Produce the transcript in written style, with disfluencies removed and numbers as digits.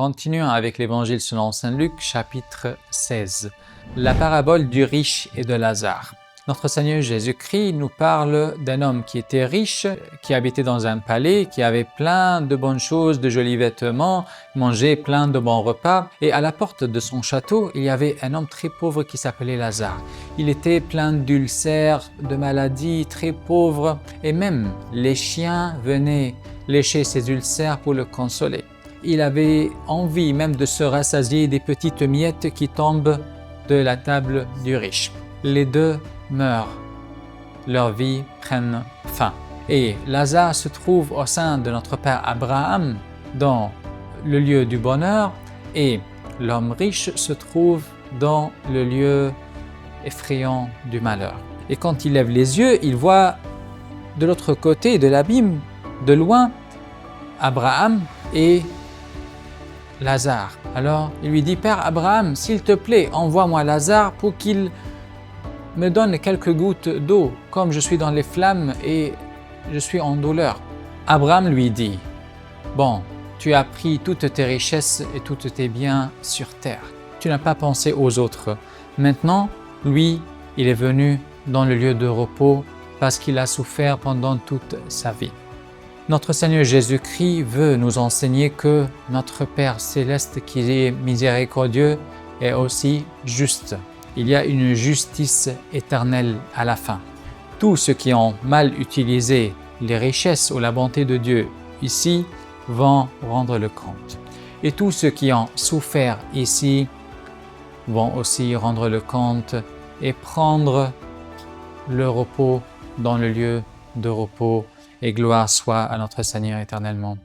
Continuons avec l'Évangile selon Saint Luc, chapitre 16. La parabole du riche et de Lazare. Notre Seigneur Jésus-Christ nous parle d'un homme qui était riche, qui habitait dans un palais, qui avait plein de bonnes choses, de jolis vêtements, mangeait plein de bons repas. Et à la porte de son château, il y avait un homme très pauvre qui s'appelait Lazare. Il était plein d'ulcères, de maladies, très pauvre. Et même les chiens venaient lécher ses ulcères pour le consoler. Il avait envie même de se rassasier des petites miettes qui tombent de la table du riche. Les deux meurent, leur vie prenne fin. Et Lazare se trouve au sein de notre Père Abraham dans le lieu du bonheur et l'homme riche se trouve dans le lieu effrayant du malheur. Et quand il lève les yeux, il voit de l'autre côté de l'abîme, de loin, Abraham et Lazare. Alors il lui dit: Père Abraham, s'il te plaît, envoie-moi Lazare pour qu'il me donne quelques gouttes d'eau, comme je suis dans les flammes et je suis en douleur. Abraham lui dit: Bon, tu as pris toutes tes richesses et tous tes biens sur terre. Tu n'as pas pensé aux autres. Maintenant, lui, il est venu dans le lieu de repos parce qu'il a souffert pendant toute sa vie. Notre Seigneur Jésus-Christ veut nous enseigner que notre Père céleste qui est miséricordieux est aussi juste. Il y a une justice éternelle à la fin. Tous ceux qui ont mal utilisé les richesses ou la bonté de Dieu ici vont rendre le compte. Et tous ceux qui ont souffert ici vont aussi rendre le compte et prendre le repos dans le lieu de repos. Et gloire soit à notre Seigneur éternellement.